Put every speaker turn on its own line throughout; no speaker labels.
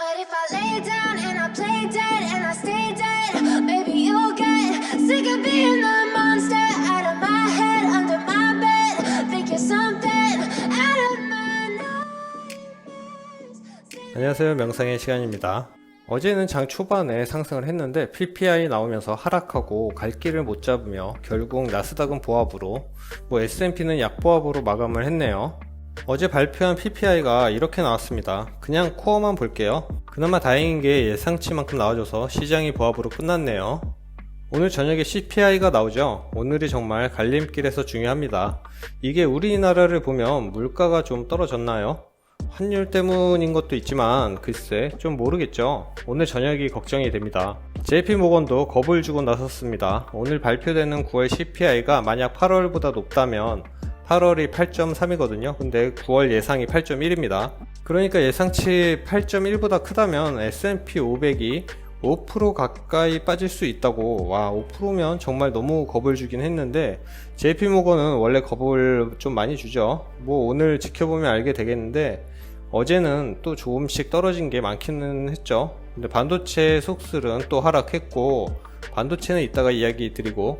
But if I lay down and I play dead and I stay dead, maybe you'll get sick of being the monster out of my head, under my bed. Think you're something out of my nightmares.
안녕하세요, 명상의 시간입니다. 어제는 장 초반에 상승을 했는데 PPI 나오면서 하락하고 갈 길을 못 잡으며 결국 나스닥은 보합으로, S&P는 약보합으로 마감을 했네요. 어제 발표한 PPI가 이렇게 나왔습니다. 그냥 코어만 볼게요. 그나마 다행인 게 예상치만큼 나와줘서 시장이 보합으로 끝났네요. 오늘 저녁에 CPI가 나오죠. 오늘이 정말 갈림길에서 중요합니다. 이게 우리나라를 보면 물가가 좀 떨어졌나요? 환율 때문인 것도 있지만 글쎄 좀 모르겠죠. 오늘 저녁이 걱정이 됩니다. JP모건도 겁을 주고 나섰습니다. 오늘 발표되는 9월 CPI가 만약 8월보다 높다면 8월이 8.3이거든요. 근데 9월 예상이 8.1입니다. 그러니까 예상치 8.1보다 크다면 S&P 500이 5% 가까이 빠질 수 있다고. 와, 5%면 정말 너무 겁을 주긴 했는데 JP모건은 원래 겁을 좀 많이 주죠. 오늘 지켜보면 알게 되겠는데 어제는 또 조금씩 떨어진 게 많기는 했죠. 근데 반도체 속슬은 또 하락했고, 반도체는 이따가 이야기 드리고,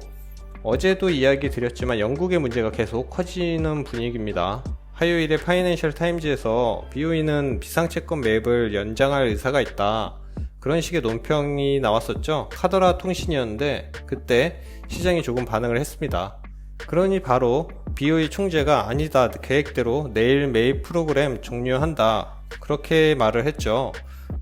어제도 이야기 드렸지만 영국의 문제가 계속 커지는 분위기입니다. 화요일에 파이낸셜 타임즈에서 BOE는 비상채권 매입을 연장할 의사가 있다, 그런 식의 논평이 나왔었죠. 카더라 통신이었는데 그때 시장이 조금 반응을 했습니다. 그러니 바로 BOE 총재가 아니다, 계획대로 내일 매입 프로그램 종료한다, 그렇게 말을 했죠.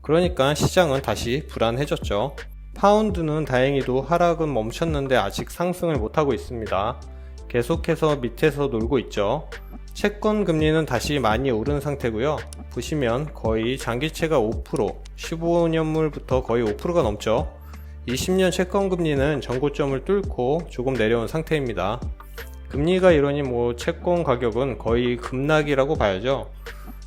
그러니까 시장은 다시 불안해졌죠. 파운드는 다행히도 하락은 멈췄는데 아직 상승을 못하고 있습니다. 계속해서 밑에서 놀고 있죠. 채권 금리는 다시 많이 오른 상태고요. 보시면 거의 장기채가 5%, 15년물부터 거의 5%가 넘죠. 20년 채권 금리는 전고점을 뚫고 조금 내려온 상태입니다. 금리가 이러니 채권 가격은 거의 급락이라고 봐야죠.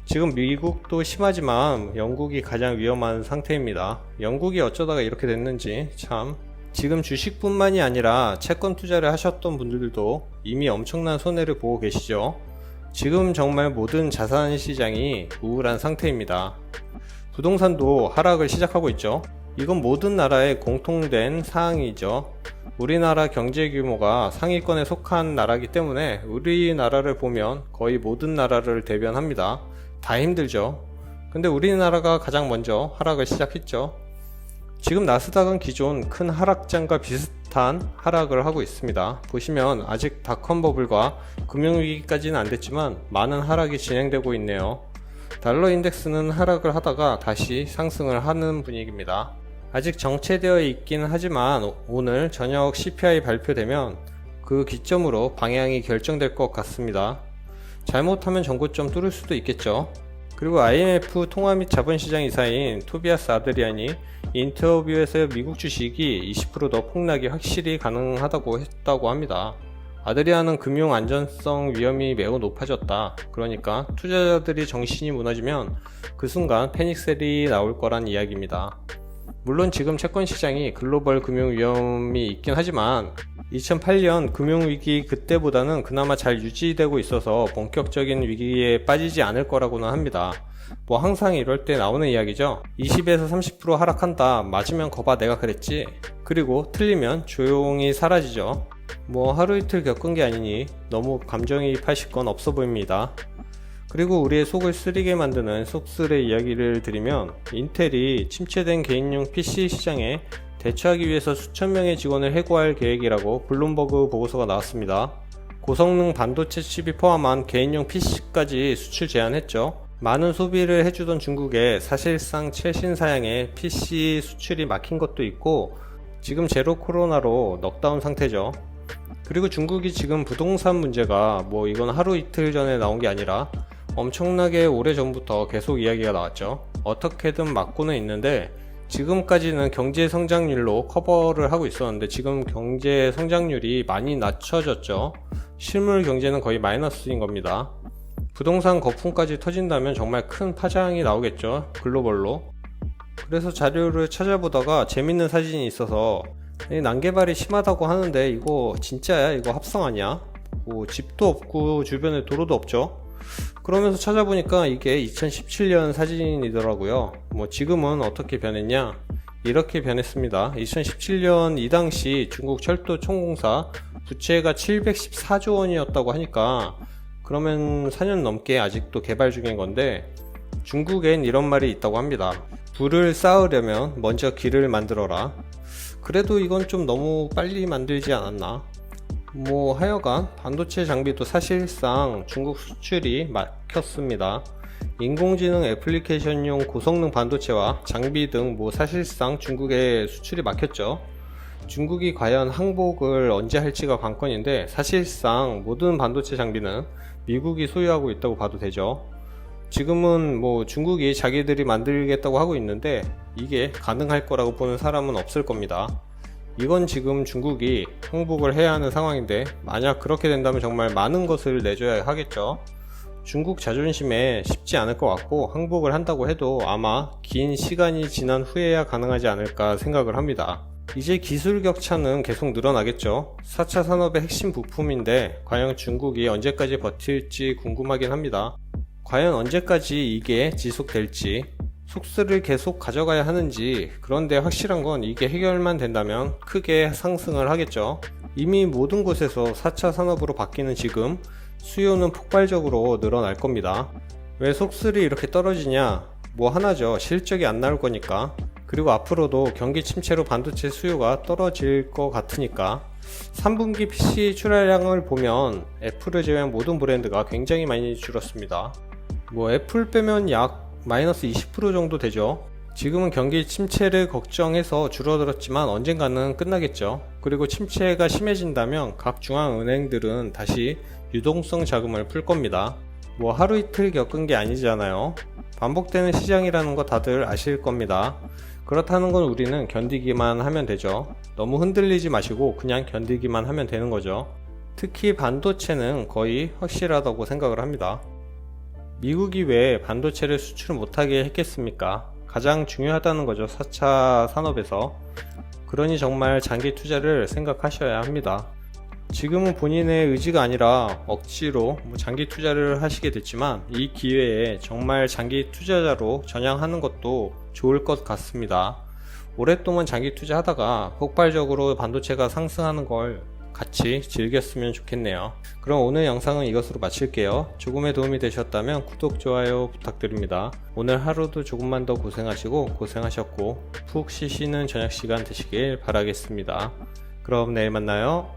지금 미국도 심하지만 영국이 가장 위험한 상태입니다. 영국이 어쩌다가 이렇게 됐는지 참. 지금 주식뿐만이 아니라 채권 투자를 하셨던 분들도 이미 엄청난 손해를 보고 계시죠. 지금 정말 모든 자산 시장이 우울한 상태입니다. 부동산도 하락을 시작하고 있죠. 이건 모든 나라의 공통된 사항이죠. 우리나라 경제 규모가 상위권에 속한 나라이기 때문에 우리나라를 보면 거의 모든 나라를 대변합니다. 다 힘들죠. 근데 우리나라가 가장 먼저 하락을 시작했죠. 지금 나스닥은 기존 큰 하락장과 비슷한 하락을 하고 있습니다. 보시면 아직 닷컴 버블과 금융위기까지는 안 됐지만 많은 하락이 진행되고 있네요. 달러 인덱스는 하락을 하다가 다시 상승을 하는 분위기입니다. 아직 정체되어 있긴 하지만 오늘 저녁 CPI 발표되면 그 기점으로 방향이 결정될 것 같습니다. 잘못하면 전고점 뚫을 수도 있겠죠. 그리고 IMF 통화 및 자본시장 이사인 토비아스 아드리안이 인터뷰에서 미국 주식이 20% 폭락이 확실히 가능하다고 했다고 합니다. 아드리안은 금융 안전성 위험이 매우 높아졌다, 그러니까 투자자들이 정신이 무너지면 그 순간 패닉셀이 나올 거란 이야기입니다. 물론 지금 채권시장이 글로벌 금융 위험이 있긴 하지만 2008년 금융위기 그때보다는 그나마 잘 유지되고 있어서 본격적인 위기에 빠지지 않을 거라고는 합니다. 항상 이럴 때 나오는 이야기죠. 20에서 30% 하락한다, 맞으면 거봐 내가 그랬지. 그리고 틀리면 조용히 사라지죠. 하루 이틀 겪은 게 아니니 너무 감정이입하실 건 없어 보입니다. 그리고 우리의 속을 쓰리게 만드는 속슬의 이야기를 드리면, 인텔이 침체된 개인용 PC 시장에 대처하기 위해서 수천 명의 직원을 해고할 계획이라고 블룸버그 보고서가 나왔습니다. 고성능 반도체 칩이 포함한 개인용 PC까지 수출 제한했죠. 많은 소비를 해주던 중국에 사실상 최신 사양의 PC 수출이 막힌 것도 있고, 지금 제로 코로나로 넉다운 상태죠. 그리고 중국이 지금 부동산 문제가 이건 하루 이틀 전에 나온 게 아니라 엄청나게 오래전부터 계속 이야기가 나왔죠. 어떻게든 막고는 있는데 지금까지는 경제 성장률로 커버를 하고 있었는데 지금 경제 성장률이 많이 낮춰졌죠. 실물 경제는 거의 마이너스인 겁니다. 부동산 거품까지 터진다면 정말 큰 파장이 나오겠죠, 글로벌로. 그래서 자료를 찾아보다가 재밌는 사진이 있어서, 난개발이 심하다고 하는데 이거 진짜야? 이거 합성 아니야? 집도 없고 주변에 도로도 없죠. 그러면서 찾아보니까 이게 2017년 사진이더라고요. 뭐 지금은 어떻게 변했냐? 이렇게 변했습니다. 2017년 이 당시 중국 철도총공사 부채가 714조 원이었다고 하니까 그러면 4년 넘게 아직도 개발 중인 건데, 중국엔 이런 말이 있다고 합니다. 불을 쌓으려면 먼저 길을 만들어라. 그래도 이건 좀 너무 빨리 만들지 않았나? 뭐 하여간 반도체 장비도 사실상 중국 수출이 막혔습니다. 인공지능 애플리케이션용 고성능 반도체와 장비 등 뭐 사실상 중국의 수출이 막혔죠. 중국이 과연 항복을 언제 할지가 관건인데, 사실상 모든 반도체 장비는 미국이 소유하고 있다고 봐도 되죠. 지금은 뭐 중국이 자기들이 만들겠다고 하고 있는데 이게 가능할 거라고 보는 사람은 없을 겁니다. 이건 지금 중국이 항복을 해야 하는 상황인데, 만약 그렇게 된다면 정말 많은 것을 내줘야 하겠죠. 중국 자존심에 쉽지 않을 것 같고, 항복을 한다고 해도 아마 긴 시간이 지난 후에야 가능하지 않을까 생각을 합니다. 이제 기술 격차는 계속 늘어나겠죠. 4차 산업의 핵심 부품인데 과연 중국이 언제까지 버틸지 궁금하긴 합니다. 과연 언제까지 이게 지속될지, 속수를 계속 가져가야 하는지. 그런데 확실한 건 이게 해결만 된다면 크게 상승을 하겠죠. 이미 모든 곳에서 4차 산업으로 바뀌는 지금 수요는 폭발적으로 늘어날 겁니다. 왜 속수를 이렇게 떨어지냐? 뭐 하나죠. 실적이 안 나올 거니까. 그리고 앞으로도 경기 침체로 반도체 수요가 떨어질 것 같으니까. 3분기 PC 출하량을 보면 애플을 제외한 모든 브랜드가 굉장히 많이 줄었습니다. 뭐 애플 빼면 약 마이너스 20% 정도 되죠. 지금은 경기 침체를 걱정해서 줄어들었지만 언젠가는 끝나겠죠. 그리고 침체가 심해진다면 각 중앙은행들은 다시 유동성 자금을 풀 겁니다. 뭐 하루 이틀 겪은 게 아니잖아요. 반복되는 시장이라는 거 다들 아실 겁니다. 그렇다는 건 우리는 견디기만 하면 되죠. 너무 흔들리지 마시고 그냥 견디기만 하면 되는 거죠. 특히 반도체는 거의 확실하다고 생각을 합니다. 미국이 왜 반도체를 수출 못하게 했겠습니까? 가장 중요하다는 거죠. 4차 산업에서. 그러니 정말 장기 투자를 생각하셔야 합니다. 지금은 본인의 의지가 아니라 억지로 장기 투자를 하시게 됐지만, 이 기회에 정말 장기 투자자로 전향하는 것도 좋을 것 같습니다. 오랫동안 장기 투자하다가 폭발적으로 반도체가 상승하는 걸 같이 즐겼으면 좋겠네요. 그럼 오늘 영상은 이것으로 마칠게요. 조금의 도움이 되셨다면 구독, 좋아요 부탁드립니다. 오늘 하루도 조금만 더 고생하셨고 푹 쉬시는 저녁 시간 되시길 바라겠습니다. 그럼 내일 만나요.